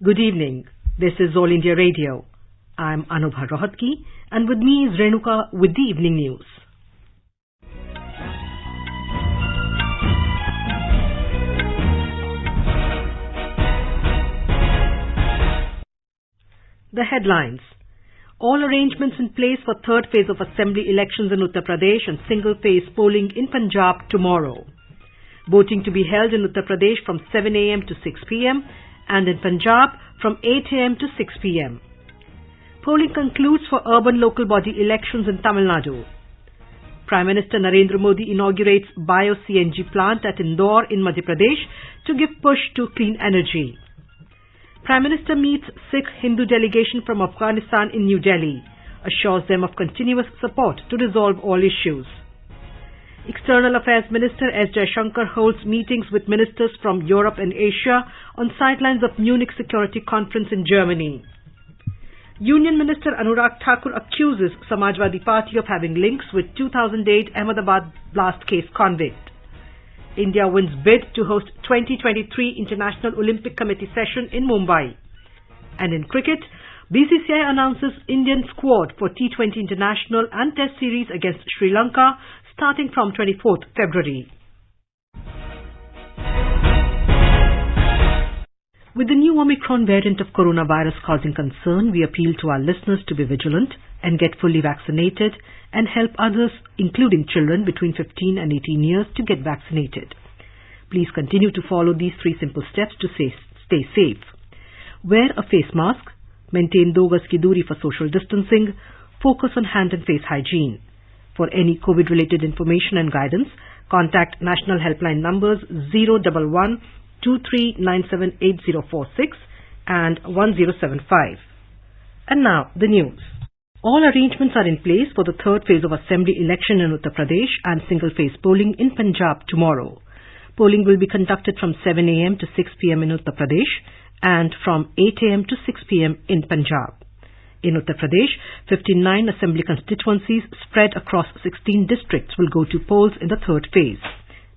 Good evening. This is All India Radio. I'm Anubha Rohatgi, and with me is Renuka with the evening news. The headlines. All arrangements in place for third phase of assembly elections in Uttar Pradesh and single phase polling in Punjab tomorrow. Voting to be held in Uttar Pradesh from 7 a.m. to 6 p.m. and in Punjab from 8 a.m. to 6 p.m. Polling concludes for urban local body elections in Tamil Nadu. Prime Minister Narendra Modi inaugurates bio-CNG plant at Indore in Madhya Pradesh to give push to clean energy. Prime Minister meets Sikh Hindu delegation from Afghanistan in New Delhi, assures them of continuous support to resolve all issues. External Affairs Minister S. Jaishankar holds meetings with ministers from Europe and Asia on sidelines of Munich Security Conference in Germany. Union Minister Anurag Thakur accuses Samajwadi Party of having links with 2008 Ahmedabad blast case convict. India wins bid to host 2023 International Olympic Committee session in Mumbai. And in cricket, Bcci announces Indian squad for T20 International and Test Series against Sri Lanka starting from 24th February. With the new Omicron variant of coronavirus causing concern, we appeal to our listeners to be vigilant and get fully vaccinated and help others, including children between 15 and 18 years, to get vaccinated. Please continue to follow these 3 simple steps to stay safe. Wear a face mask, maintain 2 gaz ki duri for social distancing, focus on hand and face hygiene. For any COVID-related information and guidance, contact national helpline numbers 011 23978046 and 1075. And now, the news. All arrangements are in place for the third phase of assembly election in Uttar Pradesh and single-phase polling in Punjab tomorrow. Polling will be conducted from 7 a.m. to 6 p.m. in Uttar Pradesh and from 8 a.m. to 6 p.m. in Punjab. In Uttar Pradesh, 59 assembly constituencies spread across 16 districts will go to polls in the third phase.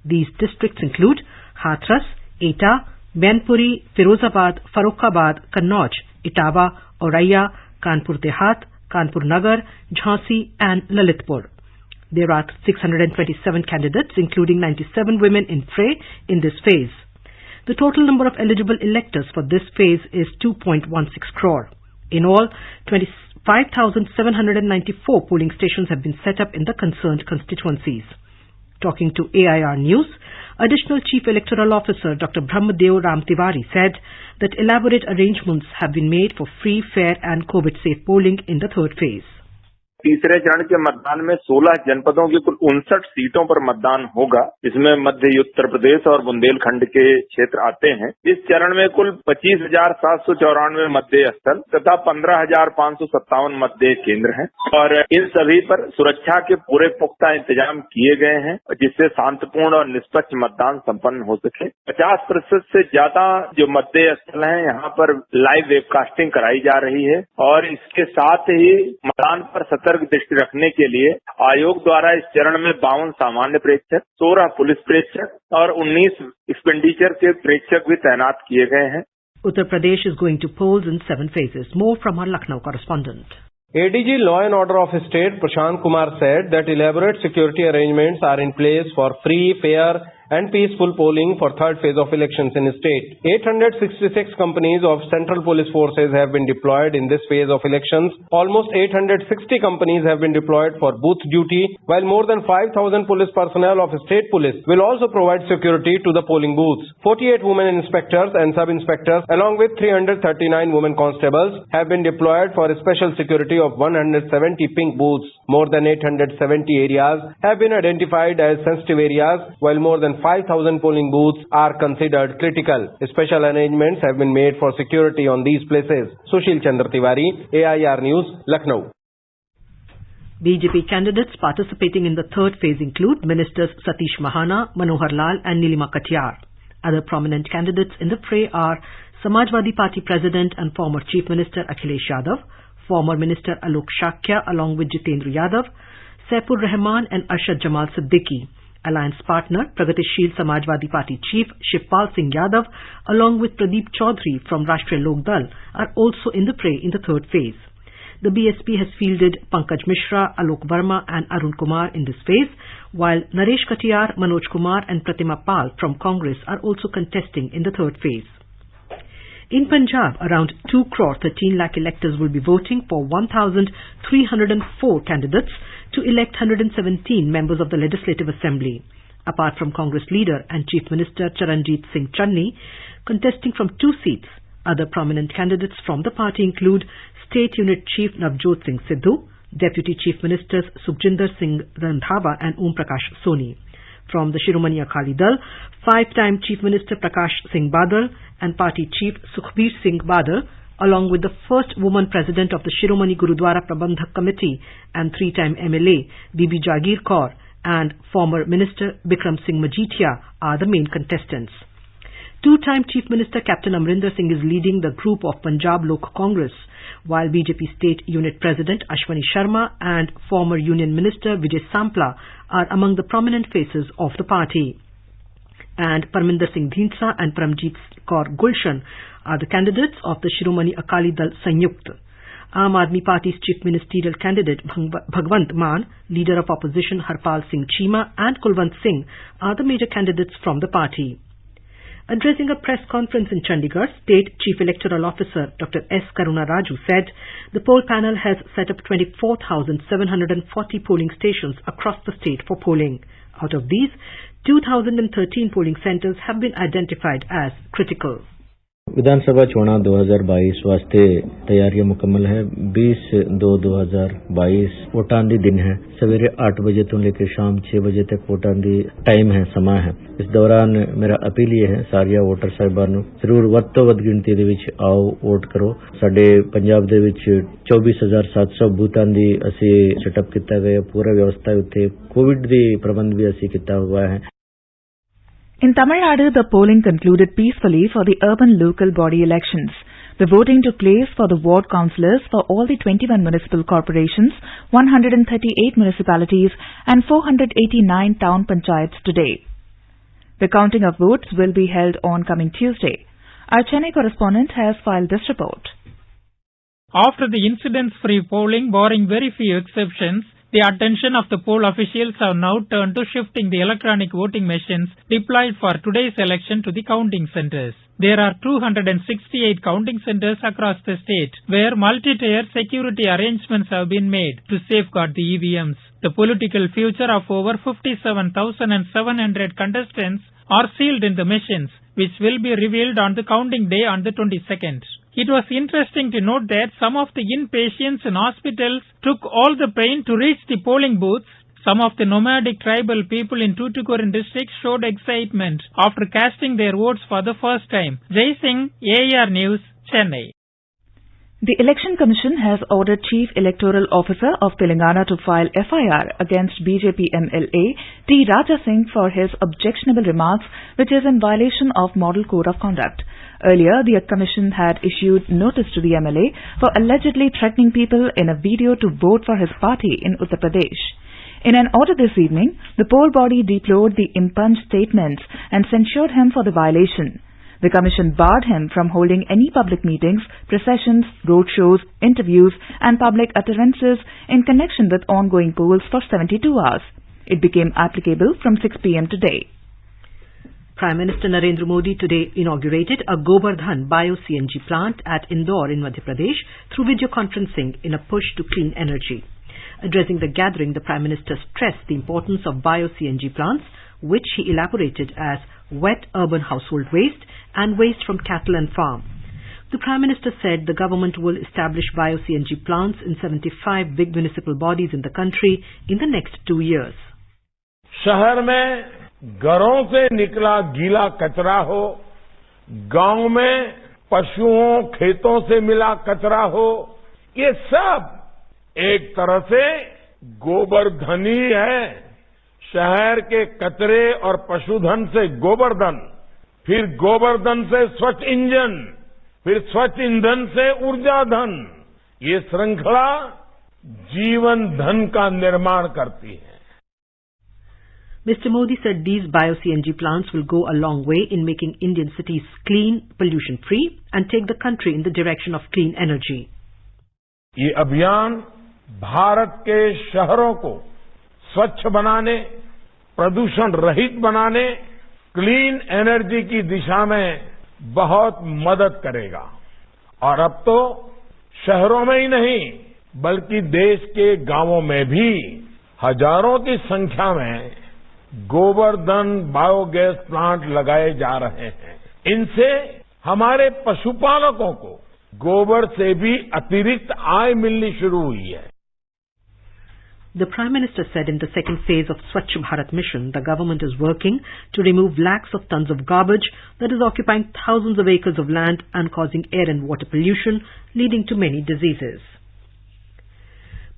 These districts include Hathras, Eta, Mainpuri, Firozabad, Farokhabad, Kannauj, Etawah, Auraiya, Kanpur Dehat, Kanpur Nagar, Jhansi and Lalitpur. There are 627 candidates, including 97 women in fray in this phase. The total number of eligible electors for this phase is 2.16 crore. In all, 25,794 polling stations have been set up in the concerned constituencies. Talking to AIR News, Additional Chief Electoral Officer Dr. Brahmadeo Ram Tiwari said that elaborate arrangements have been made for free, fair and COVID-safe polling in the third phase. तीसरे चरण के मतदान में 16 जनपदों की कुल 59 सीटों पर मतदान होगा। इसमें मध्य उत्तर प्रदेश और बुंदेलखंड के क्षेत्र आते हैं। इस चरण में कुल 25,794 मतदेय स्थल तथा 15,557 मतदेय केंद्र हैं और इन सभी पर सुरक्षा के पूरे पुख्ता इंतजाम किए गए हैं, जिससे शांतिपूर्ण और निष्पक्ष मतदान संपन्न हो सके। 50% से ज्यादा जो मतदेय स्थल हैं, यहाँ पर लाइव वेबकास्टिंग कराई जा रही है और इसके साथ ही मतदान पर सतर्क दृष्टि रखने के लिए आयोग द्वारा इस चरण में 52 सामान्य प्रेक्षक, 16 पुलिस प्रेक्षक और 19 एक्सपेंडिचर के प्रेक्षक भी तैनात किए गए हैं। Uttar Pradesh is going to polls in 7 phases. More from our Lucknow correspondent. ADG Law and Order of State Prashant Kumar said that elaborate security arrangements are in place for free, fair and peaceful polling for third phase of elections in the state. 866 companies of Central Police Forces have been deployed in this phase of elections. Almost 860 companies have been deployed for booth duty, while more than 5,000 police personnel of state police will also provide security to the polling booths. 48 women inspectors and sub-inspectors along with 339 women constables have been deployed for special security of 170 pink booths. More than 870 areas have been identified as sensitive areas, while more than 5,000 polling booths are considered critical. Special arrangements have been made for security on these places. Sushil Chandra Tiwari, AIR News, Lucknow. BJP candidates participating in the third phase include Ministers Satish Mahana, Manohar Lal and Nilima Katiyar. Other prominent candidates in the fray are Samajwadi Party President and former Chief Minister Akhilesh Yadav, former Minister Alok Shakya along with Jitendra Yadav, Saifur Rahman and Arshad Jamal Siddiqui, Alliance partner Pragatisheel Samajwadi Party Chief Shivpal Singh Yadav along with Pradeep Chaudhary from Rashtriya Lok Dal are also in the fray in the third phase. The BSP has fielded Pankaj Mishra, Alok Verma and Arun Kumar in this phase, while Naresh Katiyar, Manoj Kumar and Pratima Pal from Congress are also contesting in the third phase. In Punjab, around 2 crore 13 lakh electors will be voting for 1,304 candidates to elect 117 members of the Legislative Assembly. Apart from Congress leader and Chief Minister Charanjit Singh Channi, contesting from 2 seats, other prominent candidates from the party include State Unit Chief Navjot Singh Sidhu, Deputy Chief Ministers Sukhjinder Singh Randhawa and Om Prakash Soni. From the Shiromani Akali Dal, 5-time Chief Minister Prakash Singh Badal and Party Chief Sukhbir Singh Badal, along with the first woman president of the Shiromani Gurudwara Prabandhak Committee and 3-time MLA Bibi Jagir Kaur and former Minister Bikram Singh Majithia are the main contestants. 2-time Chief Minister Captain Amrinder Singh is leading the group of Punjab Lok Congress, while BJP State Unit President Ashwani Sharma and former Union Minister Vijay Sampla are among the prominent faces of the party. And Parminder Singh Dhinsa and Paramjit Kaur Gulshan are the candidates of the Shiromani Akali Dal Sanyukt. Aam Aadmi Party's Chief Ministerial candidate Bhagwant Mann, leader of opposition Harpal Singh Cheema and Kulwant Singh are the major candidates from the party. Addressing a press conference in Chandigarh, State Chief Electoral Officer Dr. S. Karuna Raju said the poll panel has set up 24,740 polling stations across the state for polling. Out of these, 2,013 polling centres have been identified as critical. विधानसभा चुनाव 2022 वास्ते तैयारियां मुकम्मल है। 20/2/2022 वोटां दी दिन है। सवेरे 8 बजे तो लेकर शाम 6 बजे तक वोटां दी टाइम है, समय है। इस दौरान मेरा अपील ये है सारिया वोटर साहिबान नूं जरूर वध तो वध गिणती दे विच आओ वोट करो। साडे पंजाब दे विच 24,700 बूथां दी असीं सेटअप कीता गया, पूरा व्यवस्था उत्थे कोविड दी प्रबंध भी असीं कीता हुआ है। In Tamil Nadu, the polling concluded peacefully for the urban local body elections. The voting took place for the ward councillors for all the 21 municipal corporations, 138 municipalities and 489 town panchayats today. The counting of votes will be held on coming Tuesday. Our Chennai correspondent has filed this report. After the incidents-free polling, barring very few exceptions, the attention of the poll officials have now turned to shifting the electronic voting machines deployed for today's election to the counting centres. There are 268 counting centres across the state where multi-tier security arrangements have been made to safeguard the EVMs. The political future of over 57,700 contestants are sealed in the machines, which will be revealed on the counting day on the 22nd. It was interesting to note that some of the inpatients in hospitals took all the pain to reach the polling booths. Some of the nomadic tribal people in Tuticorin district showed excitement after casting their votes for the first time. Jai Singh, AR News, Chennai. The Election Commission has ordered Chief Electoral Officer of Telangana to file FIR against BJP MLA T. Raja Singh for his objectionable remarks, which is in violation of Model Code of Conduct. Earlier, the Commission had issued notice to the MLA for allegedly threatening people in a video to vote for his party in Uttar Pradesh. In an order this evening, the poll body deplored the impunged statements and censured him for the violation. The Commission barred him from holding any public meetings, processions, roadshows, interviews and public utterances in connection with ongoing polls for 72 hours. It became applicable from 6 p.m. today. Prime Minister Narendra Modi today inaugurated a Govardhan Bio-CNG plant at Indore in Madhya Pradesh through video conferencing in a push to clean energy. Addressing the gathering, the Prime Minister stressed the importance of Bio-CNG plants, which he elaborated as wet urban household waste and waste from cattle and farm. The Prime Minister said the government will establish Bio-CNG plants in 75 big municipal bodies in the country in the next 2 years. शहर में घरों से निकला गीला कचरा हो, गांव में पशुओं खेतों से मिला कचरा हो, ये सब एक तरह से गोबरधन ही है। शहर के कचरे और पशुधन से गोबरधन, फिर गोबरधन से स्वच्छ इंजन, फिर स्वच्छ ईंधन से ऊर्जा धन, ये श्रृंखला जीवन धन का निर्माण करती है। Mr. Modi said these bio-CNG plants will go a long way in making Indian cities clean, pollution-free and take the country in the direction of clean energy. ये अभियान भारत के शहरों को स्वच्छ बनाने, प्रदूषण रहित बनाने, क्लीन एनर्जी की दिशा में बहुत मदद करेगा और अब तो शहरों में ही नहीं बल्कि देश के गांवों में भी हजारों की संख्या में गोवर्धन बायोगैस प्लांट लगाए जा रहे हैं। इनसे हमारे पशुपालकों को गोबर से भी अतिरिक्त आय मिलनी शुरू हुई है। The Prime Minister said in the second phase of Swachh Bharat mission, the government is working to remove lakhs of tons of garbage that is occupying thousands of acres of land and causing air and water pollution, leading to many diseases.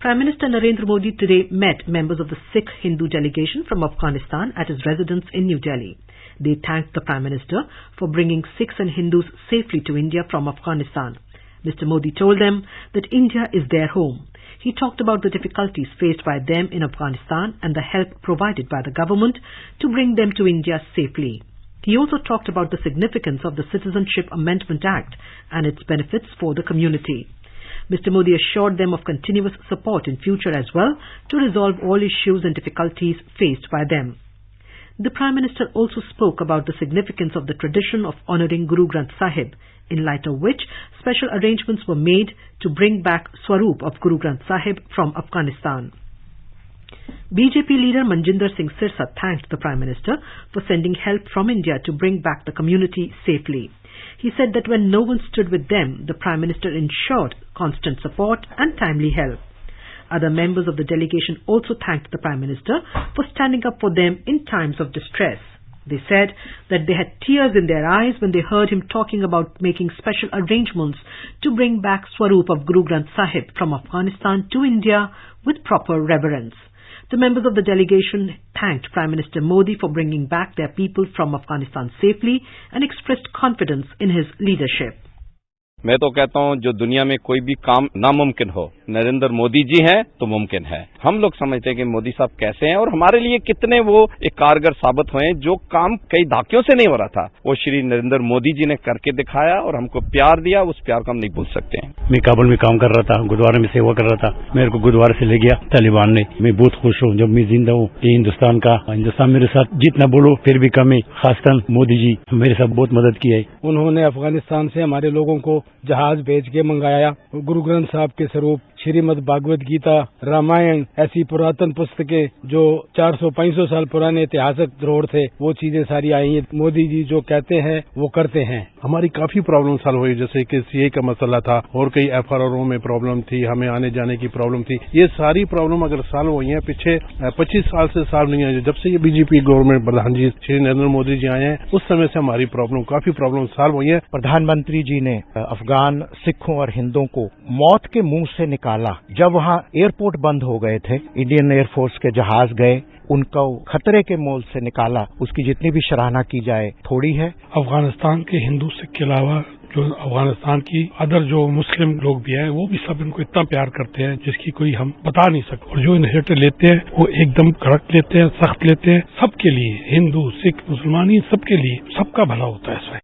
Prime Minister Narendra Modi today met members of the Sikh Hindu delegation from Afghanistan at his residence in New Delhi. They thanked the Prime Minister for bringing Sikhs and Hindus safely to India from Afghanistan. Mr. Modi told them that India is their home. He talked about the difficulties faced by them in Afghanistan and the help provided by the government to bring them to India safely. He also talked about the significance of the Citizenship Amendment Act and its benefits for the community. Mr. Modi assured them of continuous support in future as well to resolve all issues and difficulties faced by them. The Prime Minister also spoke about the significance of the tradition of honouring Guru Granth Sahib, in light of which special arrangements were made to bring back Swaroop of Guru Granth Sahib from Afghanistan. BJP leader Manjinder Singh Sirsa thanked the Prime Minister for sending help from India to bring back the community safely. He said that when no one stood with them, the Prime Minister ensured constant support and timely help. Other members of the delegation also thanked the Prime Minister for standing up for them in times of distress. They said that they had tears in their eyes when they heard him talking about making special arrangements to bring back Swaroop of Guru Granth Sahib from Afghanistan to India with proper reverence. The members of the delegation thanked Prime Minister Modi for bringing back their people from Afghanistan safely and expressed confidence in his leadership. मैं तो कहता हूं जो दुनिया में कोई भी काम नामुमकिन हो, नरेंद्र मोदी जी हैं तो मुमकिन है। हम लोग समझते हैं कि मोदी साहब कैसे हैं और हमारे लिए कितने वो एक कारगर साबित हुए। जो काम कई दहाकों से नहीं हो रहा था वो श्री नरेंद्र मोदी जी ने करके दिखाया और हमको प्यार दिया, उस प्यार को हम नहीं भूल सकते हैं। मैं काबुल में काम कर रहा था, गुरुद्वारे में सेवा कर रहा था, मेरे को गुरुद्वारे से ले गया तालिबान ने। मैं बहुत खुश हूँ जब मैं जिंदा हूँ। ये हिंदुस्तान मेरे साथ जितना बोलो फिर भी कम है। खासकर मोदी जी मेरे साथ बहुत मदद की है। उन्होंने अफगानिस्तान से हमारे लोगों को जहाज भेज के मंगाया। गुरु ग्रंथ साहब के स्वरूप श्रीमद् भागवत गीता, रामायण, ऐसी पुरातन पुस्तकें जो 400-500 साल पुराने ऐतिहासिक धरोहर थे, वो चीजें सारी आई हैं। मोदी जी जो कहते हैं वो करते हैं। हमारी काफी प्रॉब्लम सॉल्व हुई, जैसे कि सीए का मसला था और कई एफआरओ में प्रॉब्लम थी, हमें आने जाने की प्रॉब्लम थी। ये सारी प्रॉब्लम अगर सॉल्व हुई है पिछले 25 साल से सॉल्व नहीं हुई। जब से ये बीजेपी गवर्नमेंट प्रधान जी श्री नरेंद्र मोदी जी आए हैं उस समय से हमारी काफी प्रॉब्लम सॉल्व हुई है। प्रधानमंत्री जी ने अफगान सिखों और हिंदुओं को मौत के मुंह से निकाला। जब वहाँ एयरपोर्ट बंद हो गए थे, इंडियन एयरफोर्स के जहाज गए, उनको खतरे के मोल से निकाला। उसकी जितनी भी सराहना की जाए थोड़ी है। अफगानिस्तान के हिंदू सिख के अलावा जो अफगानिस्तान की अदर जो मुस्लिम लोग भी हैं वो भी सब इनको इतना प्यार करते हैं जिसकी कोई हम बता नहीं सकते। और जो इनिशिएटिव लेते हैं वो एकदम कड़क लेते हैं, सख्त लेते हैं। सबके लिए, हिंदू सिख मुसलमान, सबके लिए सबका भला होता है इसमें।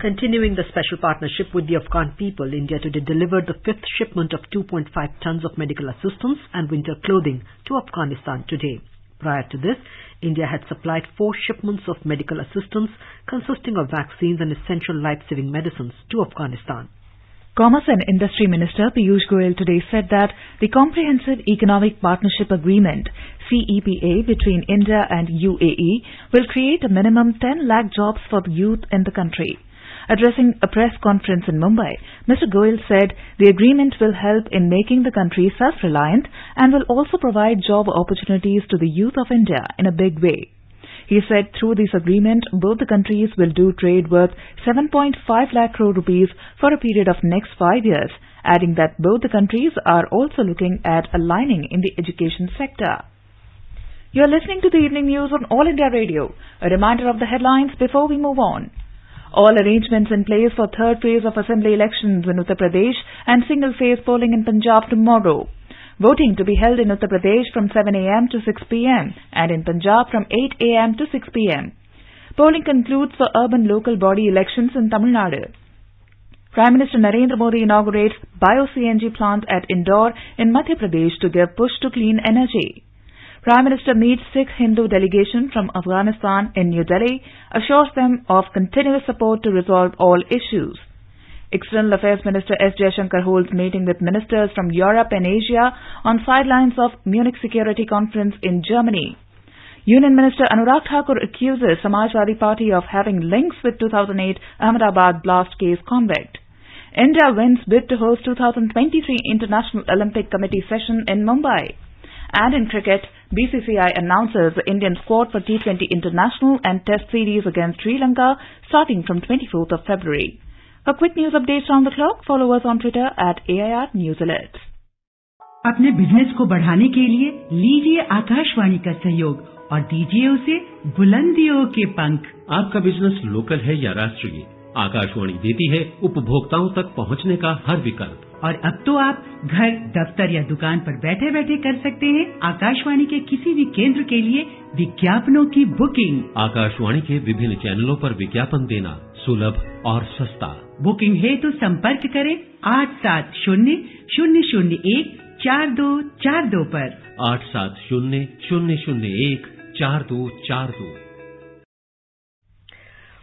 Continuing the special partnership with the Afghan people, India today delivered the 5th shipment of 2.5 tons of medical assistance and winter clothing to Afghanistan today. Prior to this, India had supplied 4 shipments of medical assistance consisting of vaccines and essential life-saving medicines to Afghanistan. Commerce and Industry Minister Piyush Goyal today said that the Comprehensive Economic Partnership Agreement CEPA between India and UAE will create a minimum 10 lakh jobs for the youth in the country. Addressing a press conference in Mumbai, Mr. Goyal said the agreement will help in making the country self-reliant and will also provide job opportunities to the youth of India in a big way. He said through this agreement, both the countries will do trade worth 7.5 lakh crore rupees for a period of next 5 years, adding that both the countries are also looking at aligning in the education sector. You are listening to the evening news on All India Radio. A reminder of the headlines before we move on. All arrangements in place for third phase of assembly elections in Uttar Pradesh and single phase polling in Punjab tomorrow. Voting to be held in Uttar Pradesh from 7 a.m. to 6 p.m. and in Punjab from 8 a.m. to 6 p.m. Polling concludes for urban local body elections in Tamil Nadu. Prime Minister Narendra Modi inaugurates bio-CNG plant at Indore in Madhya Pradesh to give push to clean energy. Prime Minister meets Sikh Hindu delegation from Afghanistan in New Delhi, assures them of continuous support to resolve all issues. External Affairs Minister S. Jaishankar holds meeting with ministers from Europe and Asia on sidelines of Munich Security Conference in Germany. Union Minister Anurag Thakur accuses Samajwadi Party of having links with 2008 Ahmedabad blast case convict. India wins bid to host 2023 International Olympic Committee session in Mumbai. And in cricket, BCCI announces the Indian squad for T20 International and Test Series against Sri Lanka starting from 24th of February. For quick news updates round the clock, follow us on Twitter at AIR News Alerts. अपने business को बढ़ाने के लिए लीजिए आकाशवाणी का सहयोग और दीजिए उसे बुलंदियों के पंख। आपका बिजनेस लोकल है या राष्ट्रीय, आकाशवाणी देती है उपभोक्ताओं तक पहुंचने का हर विकल्प। और अब तो आप घर, दफ्तर या दुकान पर बैठे बैठे कर सकते हैं आकाशवाणी के किसी भी केंद्र के लिए विज्ञापनों की बुकिंग। आकाशवाणी के विभिन्न चैनलों पर विज्ञापन देना सुलभ और सस्ता। बुकिंग है तो संपर्क करें 8700014242 पर। 8700014242।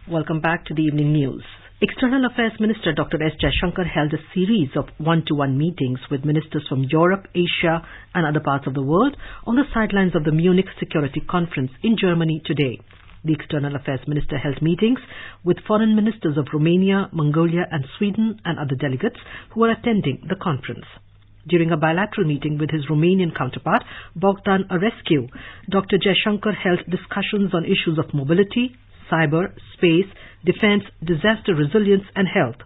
Welcome back to the evening news. External Affairs Minister Dr. S. Jaishankar held a series of one-to-one meetings with ministers from Europe, Asia and other parts of the world on the sidelines of the Munich Security Conference in Germany today. The External Affairs Minister held meetings with foreign ministers of Romania, Mongolia and Sweden and other delegates who are attending the conference. During a bilateral meeting with his Romanian counterpart, Bogdan Arescu, Dr. Jaishankar held discussions on issues of mobility, cyber, space, defense, disaster resilience and health.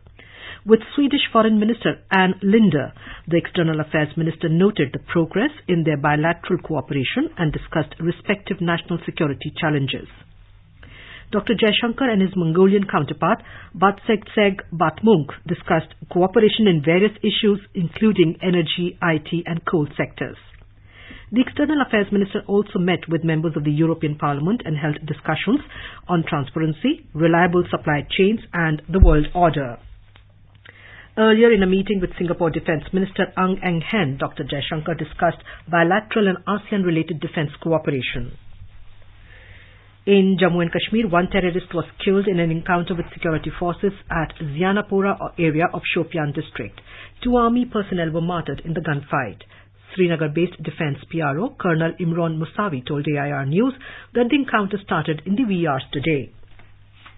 With Swedish Foreign Minister Ann Linde, the External Affairs Minister noted the progress in their bilateral cooperation and discussed respective national security challenges. Dr. Jaishankar and his Mongolian counterpart, Batsegseg Batmunk, discussed cooperation in various issues including energy, IT and coal sectors. The External Affairs Minister also met with members of the European Parliament and held discussions on transparency, reliable supply chains and the world order. Earlier in a meeting with Singapore Defence Minister Ang Eng Hen, Dr. Jaishankar discussed bilateral and ASEAN-related defence cooperation. In Jammu and Kashmir, one terrorist was killed in an encounter with security forces at Zianapora area of Shopian district. 2 army personnel were martyred in the gunfight. Srinagar-based Defence PRO Colonel Imran Musawi told AIR News that the encounter started in the wee hours today.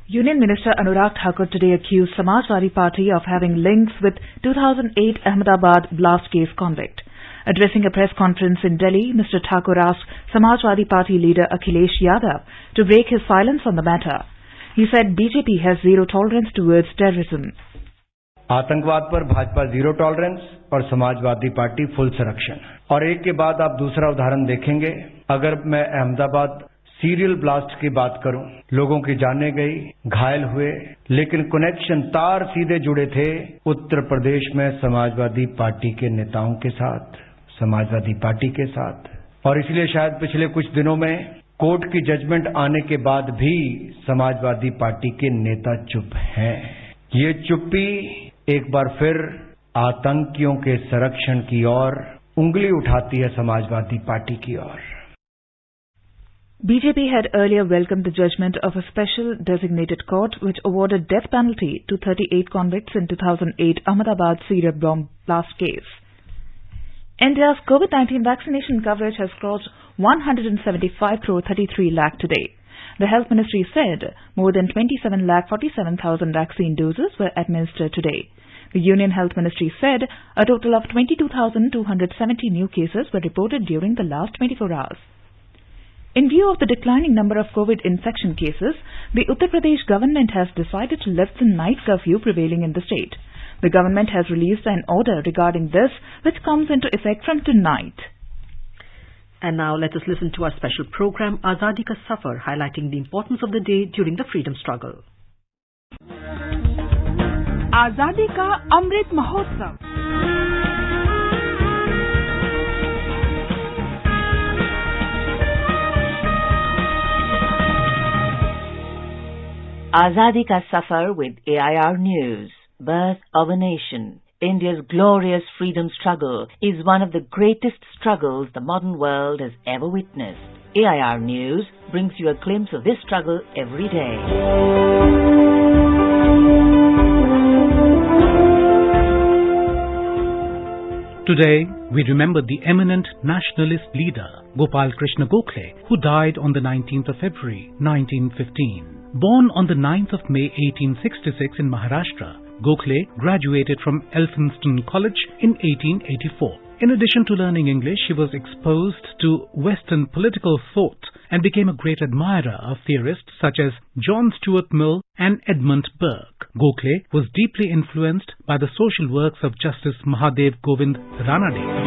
Union Minister Anurag Thakur today accused Samajwadi Party of having links with 2008 Ahmedabad blast case convict. Addressing a press conference in Delhi, Mr. Thakur asked Samajwadi Party leader Akhilesh Yadav to break his silence on the matter. He said BJP has zero tolerance towards terrorism. आतंकवाद पर Bhajpa zero tolerance और Samajwadi party full संरक्षण। और एक के बाद आप दूसरा उदाहरण देखेंगे। अगर मैं अहमदाबाद सीरियल ब्लास्ट की बात करूं, लोगों की जानें गई, घायल हुए, लेकिन कनेक्शन तार सीधे जुड़े थे उत्तर प्रदेश में समाजवादी पार्टी के नेताओं के साथ, समाजवादी पार्टी के साथ। और इसलिए शायद पिछले कुछ दिनों में कोर्ट की जजमेंट आने के बाद भी समाजवादी पार्टी के नेता चुप हैं। ये चुप्पी एक बार फिर आतंकियों के संरक्षण की ओर उंगली उठाती है समाजवादी पार्टी की ओर। BJP had earlier welcomed the judgment of a special designated court which awarded death penalty to 38 convicts in 2008 Ahmedabad serial bomb blast case. India's COVID-19 vaccination coverage has crossed 175.33 lakh today. The Health Ministry said more than 27,47,000 vaccine doses were administered today. The Union Health Ministry said a total of 22,270 new cases were reported during the last 24 hours. In view of the declining number of COVID infection cases, the Uttar Pradesh government has decided to lift the night curfew prevailing in the state. The government has released an order regarding this, which comes into effect from tonight. And now let us listen to our special program, Azadi Ka Safar, highlighting the importance of the day during the freedom struggle. आजादी का Amrit Mahotsav Azadi Ka Safar with AIR News. Birth of a Nation. India's glorious freedom struggle is one of the greatest struggles the modern world has ever witnessed. AIR News brings you a glimpse of this struggle every day. Today, we remember the eminent nationalist leader, Gopal Krishna Gokhale, who died on the 19th of February, 1915. Born on the 9th of May 1866 in Maharashtra, Gokhale graduated from Elphinstone College in 1884. In addition to learning English, he was exposed to Western political thought and became a great admirer of theorists such as John Stuart Mill and Edmund Burke. Gokhale was deeply influenced by the social works of Justice Mahadev Govind Ranade.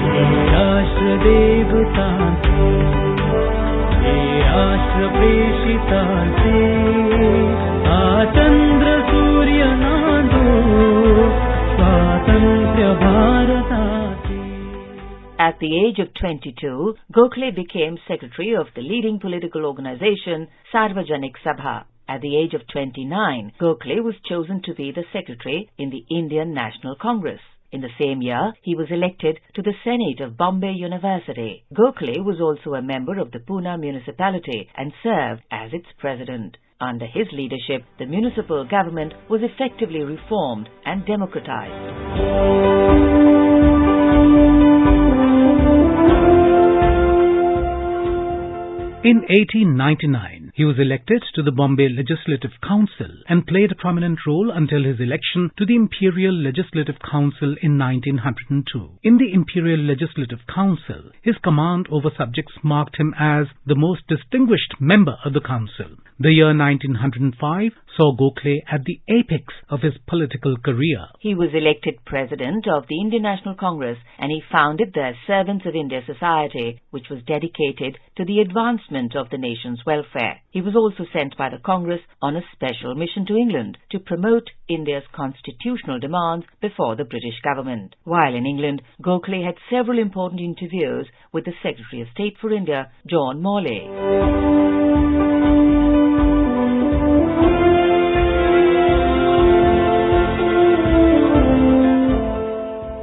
At the age of 22, Gokhale became secretary of the leading political organization, Sarvajanik Sabha. At the age of 29, Gokhale was chosen to be the secretary in the Indian National Congress. In the same year, he was elected to the Senate of Bombay University. Gokhale was also a member of the Pune municipality and served as its president. Under his leadership, the municipal government was effectively reformed and democratized. In 1899, he was elected to the Bombay Legislative Council and played a prominent role until his election to the Imperial Legislative Council in 1902. In the Imperial Legislative Council, his command over subjects marked him as the most distinguished member of the council. The year 1905 saw Gokhale at the apex of his political career. He was elected president of the Indian National Congress and he founded the Servants of India Society, which was dedicated to the advancement of the nation's welfare. He was also sent by the Congress on a special mission to England to promote India's constitutional demands before the British government. While in England, Gokhale had several important interviews with the Secretary of State for India, John Morley.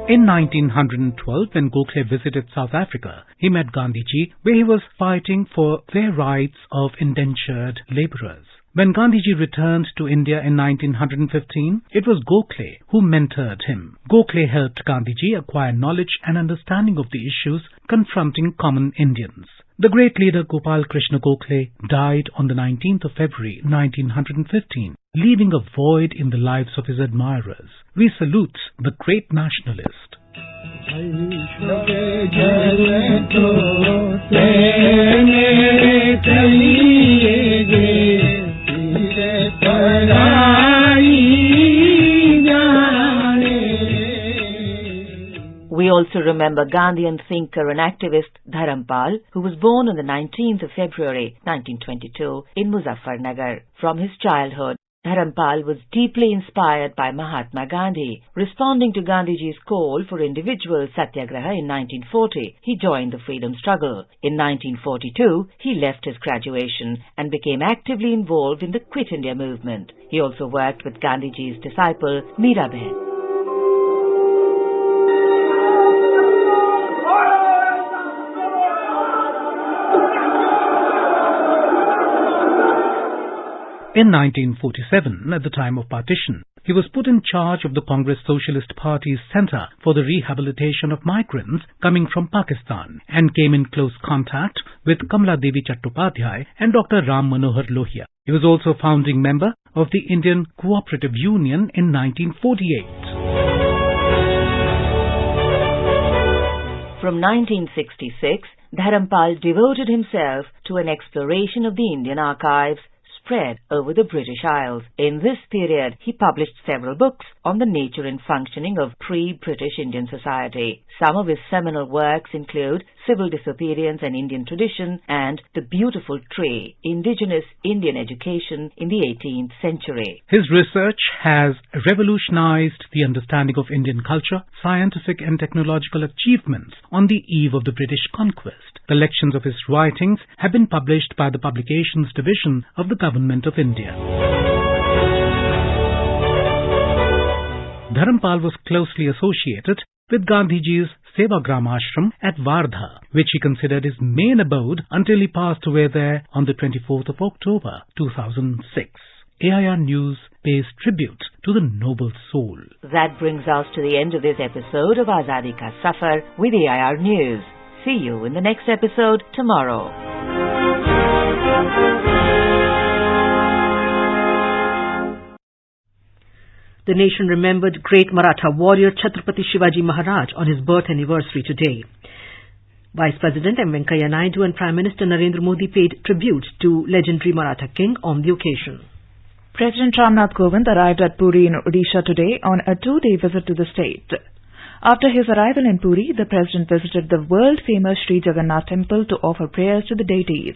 In 1912, when Gokhale visited South Africa, he met Gandhiji, where he was fighting for their rights of indentured labourers. When Gandhiji returned to India in 1915, it was Gokhale who mentored him. Gokhale helped Gandhiji acquire knowledge and understanding of the issues confronting common Indians. The great leader Gopal Krishna Gokhale died on the 19th of February 1915, leaving a void in the lives of his admirers. We salute the great nationalist. We also remember Gandhian thinker and activist Dharampal, who was born on the 19th of February 1922 in Muzaffarnagar. From his childhood, Dharampal was deeply inspired by Mahatma Gandhi. Responding to Gandhiji's call for individual satyagraha in 1940, he joined the freedom struggle. In 1942, he left his graduation and became actively involved in the Quit India movement. He also worked with Gandhiji's disciple Mirabai. In 1947, at the time of partition, he was put in charge of the Congress Socialist Party's Centre for the Rehabilitation of Migrants coming from Pakistan and came in close contact with Kamala Devi Chattopadhyay and Dr. Ram Manohar Lohia. He was also founding member of the Indian Cooperative Union in 1948. From 1966, Dharampal devoted himself to an exploration of the Indian archives spread over the British Isles. In this period, he published several books on the nature and functioning of pre-British Indian society. Some of his seminal works include Civil Disobedience and Indian Tradition and The Beautiful Tree, Indigenous Indian Education in the 18th Century. His research has revolutionized the understanding of Indian culture, scientific and technological achievements on the eve of the British conquest. Collections of his writings have been published by the Publications Division of the Government of India. Dharampal was closely associated with Gandhiji's Sevagram Ashram at Wardha, which he considered his main abode until he passed away there on the 24th of October 2006. AIR News pays tribute to the noble soul. That brings us to the end of this episode of Azadi Ka Safar with AIR News. See you in the next episode tomorrow. The nation remembered great Maratha warrior Chhatrapati Shivaji Maharaj on his birth anniversary today. Vice President M. Venkaiah Naidu and Prime Minister Narendra Modi paid tribute to legendary Maratha king on the occasion. President Ramnath Kovind arrived at Puri in Odisha today on a 2-day visit to the state. After his arrival in Puri, the President visited the world-famous Sri Jagannath temple to offer prayers to the deities.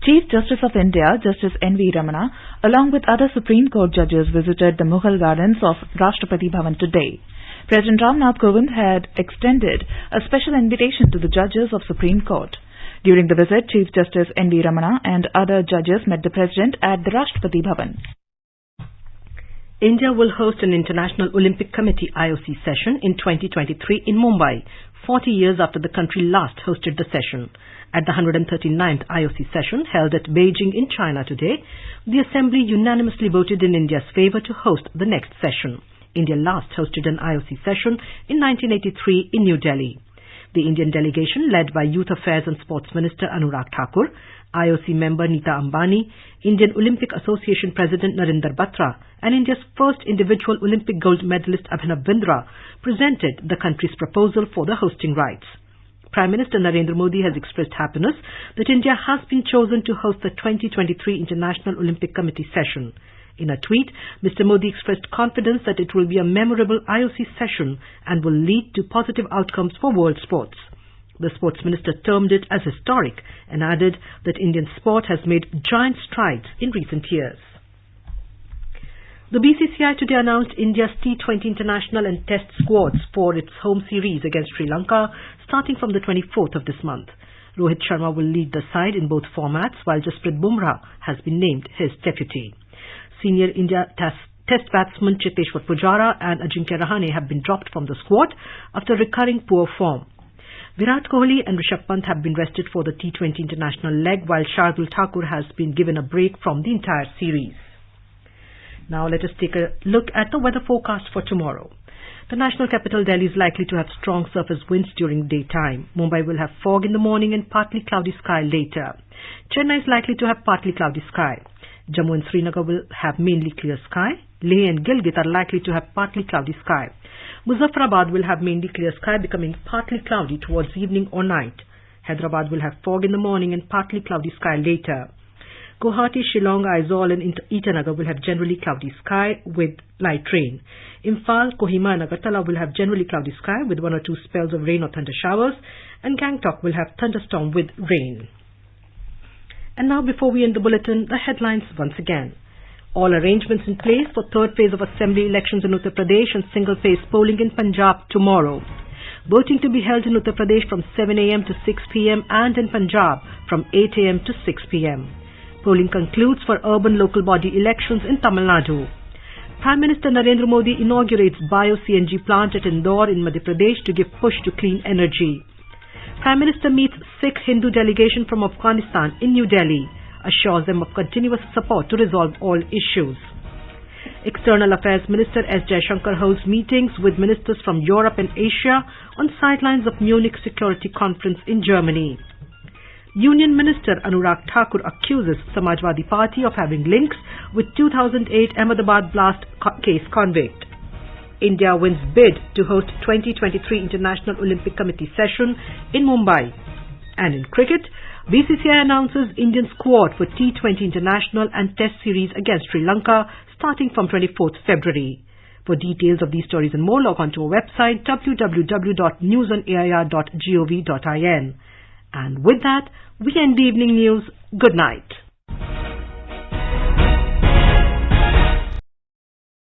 Chief Justice of India, Justice N.V. Ramana, along with other Supreme Court judges, visited the Mughal gardens of Rashtrapati Bhavan today. President Ramnath Kovind had extended a special invitation to the judges of Supreme Court. During the visit, Chief Justice N.V. Ramana and other judges met the President at the Rashtrapati Bhavan. India will host an International Olympic Committee IOC session in 2023 in Mumbai, 40 years after the country last hosted the session. At the 139th IOC session held at Beijing in China today, the Assembly unanimously voted in India's favour to host the next session. India last hosted an IOC session in 1983 in New Delhi. The Indian delegation, led by Youth Affairs and Sports Minister Anurag Thakur, IOC member Nita Ambani, Indian Olympic Association President Narinder Batra, and India's first individual Olympic gold medalist Abhinav Bindra presented the country's proposal for the hosting rights. Prime Minister Narendra Modi has expressed happiness that India has been chosen to host the 2023 International Olympic Committee session. In a tweet, Mr. Modi expressed confidence that it will be a memorable IOC session and will lead to positive outcomes for world sports. The sports minister termed it as historic and added that Indian sport has made giant strides in recent years. The BCCI today announced India's T20 international and test squads for its home series against Sri Lanka starting from the 24th of this month. Rohit Sharma will lead the side in both formats, while Jasprit Bumrah has been named his deputy. Senior India test batsmen Cheteshwar Pujara and Ajinkya Rahane have been dropped from the squad after recurring poor form. Virat Kohli and Rishabh Pant have been rested for the T20 international leg, while Shardul Thakur has been given a break from the entire series. Now let us take a look at the weather forecast for tomorrow. The national capital Delhi is likely to have strong surface winds during daytime. Mumbai will have fog in the morning and partly cloudy sky later. Chennai is likely to have partly cloudy sky. Jammu and Srinagar will have mainly clear sky. Leh and Gilgit are likely to have partly cloudy sky. Muzaffarabad will have mainly clear sky, becoming partly cloudy towards evening or night. Hyderabad will have fog in the morning and partly cloudy sky later. Guwahati, Shillong, Aizawl and Itanagar will have generally cloudy sky with light rain. Imphal, Kohima and Agartala will have generally cloudy sky with 1 or 2 spells of rain or thunder showers, and Gangtok will have thunderstorm with rain. And now, before we end the bulletin, the headlines once again. All arrangements in place for third phase of assembly elections in Uttar Pradesh and single phase polling in Punjab tomorrow. Voting to be held in Uttar Pradesh from 7 a.m. to 6 p.m. and in Punjab from 8 a.m. to 6 p.m. Polling concludes for urban local body elections in Tamil Nadu. Prime Minister Narendra Modi inaugurates bio-CNG plant at Indore in Madhya Pradesh to give push to clean energy. Prime Minister meets Sikh Hindu delegation from Afghanistan in New Delhi, assures them of continuous support to resolve all issues. External Affairs Minister S. Jaishankar holds meetings with ministers from Europe and Asia on sidelines of Munich Security Conference in Germany. Union Minister Anurag Thakur accuses Samajwadi Party of having links with 2008 Ahmedabad blast case convict. India wins bid to host 2023 International Olympic Committee session in Mumbai. And in cricket, BCCI announces Indian squad for T20 International and Test Series against Sri Lanka starting from 24th February. For details of these stories and more, log on to our website www.newsonair.gov.in. And with that, we end the evening news. Good night.